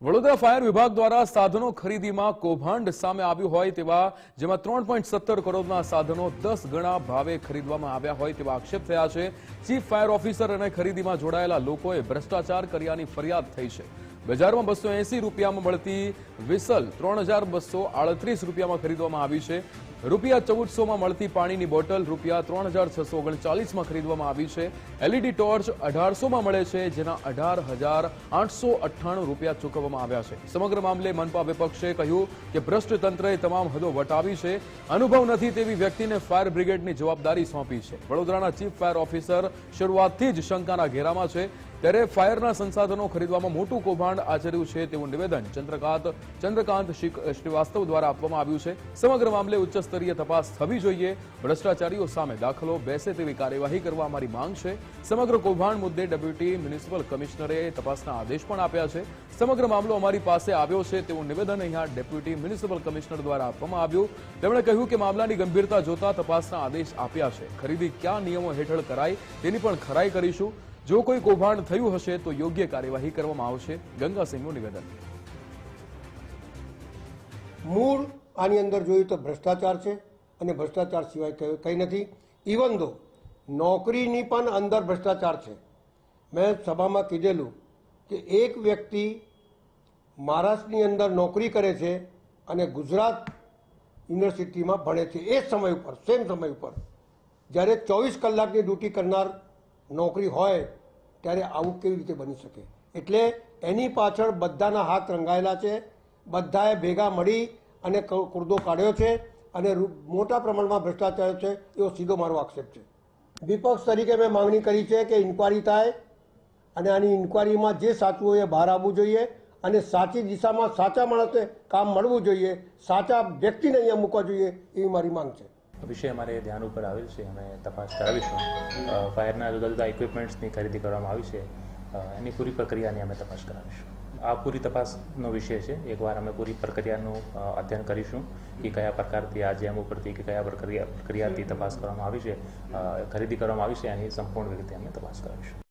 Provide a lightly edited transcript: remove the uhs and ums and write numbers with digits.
Vadodara fire વિભાગ દ્વારા સાધનો ખરીદીમાં કૌભાંડ સામે આવ્યું હોય તેવા જેમાં 3.17 કરોડના સાધનો 10 ગણા ભાવે ખરીદવામાં આવ્યા હોય તેવા આક્ષેપ થયા છે। ચીફ ફાયર ઓફિસર અને ખરીદીમાં જોડાયેલા લોકોએ ભ્રષ્ટાચાર કર્યાની ફરિયાદ થઈ છે। બજારમાં 280 રૂપિયામાં મળતી વિસલ 3238 રૂપિયામાં ખરીદવામાં આવી છે। રૂપિયા 1400 માં મળતી પાણીની બોટલ રૂપિયા 3639 માં ખરીદવામાં આવી છે। એલઈડી ટોર્ચ 1800 માં મળે છે, જેના 18898 રૂપિયા ચૂકવવામાં આવ્યા છે। સમગ્ર મામલે મનપા વિપક્ષે કહ્યું કે ભ્રષ્ટ તંત્રએ તમામ હદો વટાવી છે। અનુભવ નથી તેવી વ્યક્તિને ફાયર બ્રિગેડની જવાબદારી સોંપી છે। વડોદરાના ચીફ ફાયર ઓફિસર શરૂઆતથી જ શંકાના ઘેરામાં છે, ત્યારે ફાયરના સંસાધનો ખરીદવામાં મોટું કૌભાંડ આચર્યું છે તેવું નિવેદન ચંદ્રકાંત શ્રીવાસ્તવ દ્વારા આપવામાં આવ્યું છે। સમગ્ર મામલે ઉચ્ચ સ્તરીય તપાસ થવી જોઈએ। ભ્રષ્ટાચારીઓ સામે દાખલો બેસે તેવી કાર્યવાહી કરવા અમારી માંગ છે। સમગ્ર કૌભાંડ મુદ્દે ડેપ્યુટી મ્યુનિસિપલ કમિશનરે તપાસના આદેશ પણ આપ્યા છે। સમગ્ર મામલો અમારી પાસે આવ્યો છે તેવું નિવેદન અહીંયા ડેપ્યુટી મ્યુનિસિપલ કમિશનર દ્વારા આપવામાં આવ્યું। તેમણે કહ્યું કે મામલાની ગંભીરતા જોતા તપાસના આદેશ આપ્યા છે। ખરીદી કયા નિયમો હેઠળ કરાય તેની પણ ખરાઈ કરીશું। જો કોઈ કૌભાંડ થયું હશે તો યોગ્ય કાર્યવાહી કરવામાં આવશે। ગંગાસિંહનું નિવેદન। મૂળ આની અંદર જોયું તો ભ્રષ્ટાચાર છે અને ભ્રષ્ટાચાર સિવાય કંઈ નથી। ઇવન દો નોકરીની પણ અંદર ભ્રષ્ટાચાર છે। મેં સભામાં કીધેલું કે એક વ્યક્તિ મહારાષ્ટ્રની અંદર નોકરી કરે છે અને ગુજરાત યુનિવર્સિટીમાં ભણે છે એ સમય ઉપર સેમ સમય ઉપર, જ્યારે 24 કલાકની ડ્યુટી કરનાર નોકરી હોય ત્યારે આવું કેવી રીતે બની શકે? એટલે એની પાછળ બધાના હાથ રંગાયેલા છે। બધાએ ભેગા મળી અને કુરદો કાઢ્યો છે અને મોટા પ્રમાણમાં ભ્રષ્ટાચાર છે એવો સીધો મારો આક્ષેપ છે। વિપક્ષ તરીકે મેં માંગણી કરી છે કે ઇન્કવાયરી થાય અને આની ઇન્કવાયરીમાં જે સાચું હોય એ બહાર આવવું જોઈએ અને સાચી દિશામાં સાચા માણસને કામ મળવું જોઈએ, સાચા વ્યક્તિને અહીંયા મૂકવા જોઈએ એવી મારી માંગ છે। વિષય અમારે ધ્યાન ઉપર આવેલ છે, અમે તપાસ કરાવીશું। ફાયરના જુદા જુદા ઇક્વિપમેન્ટ્સની ખરીદી કરવામાં આવી છે, એની પૂરી પ્રક્રિયાની અમે તપાસ કરાવીશું। આ પૂરી તપાસનો વિષય છે। એકવાર અમે પૂરી પ્રક્રિયાનું અધ્યયન કરીશું કે કયા પ્રકારથી આ જેમ ઉપરથી કે કયા પ્રક્રિયાથી તપાસ કરવામાં આવી છે, ખરીદી કરવામાં આવી છે, એની સંપૂર્ણ રીતે અમે તપાસ કરાવીશું।